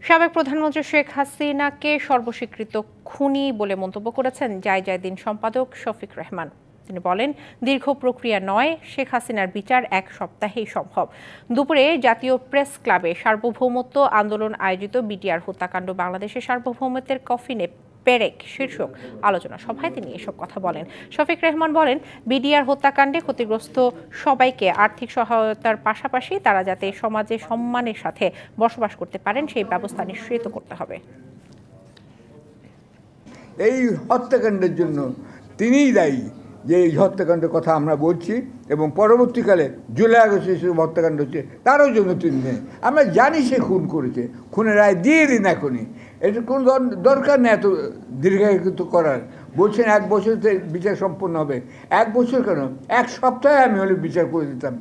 সাবেক প্রধানমন্ত্রী শেখ হাসিনাকে সর্বস্বীকৃত খুনি বলে মন্তব্য করেছেন জায়দিন সম্পাদক শফিক রেহমান। তিনি বলেন, দীর্ঘ প্রক্রিয়া নয়, শেখ হাসিনার বিচার এক সপ্তাহেই সম্ভব। দুপুরে জাতীয় প্রেস ক্লাবে সার্বভৌমত্ব আন্দোলন আয়োজিত বিডিআর হত্যাকাণ্ড বাংলাদেশের সার্বভৌমত্বের কফিনে পেরেক শীর্ষক আলোচনা সভায় তিনি এসব কথা বলেন। শফিক রেহমান বলেন, বিডিআর হত্যাকাণ্ডে ক্ষতিগ্রস্ত সবাইকে আর্থিক সহায়তার পাশাপাশি তারা যাতে সমাজে সম্মানের সাথে বসবাস করতে পারেন সেই ব্যবস্থা নিশ্চিত করতে হবে। এই হত্যাকাণ্ডের জন্য তিনিই দায়ী, যে এই হত্যাকাণ্ডের কথা আমরা বলছি, এবং পরবর্তীকালে জুলাই আগস্টে যে হত্যাকাণ্ড হচ্ছে তারও জন্য তিনি নেই। আমরা জানি সে খুন করেছে, খুনের রায় দিয়ে দিন এখনই। এটা কোনো দরকার নেই এত দীর্ঘায়িত করার। বলছেন 1 বছরতে বিচার সম্পন্ন হবে। 1 বছর কেন, 1 সপ্তাহে আমি হলে বিচার করে দিতাম।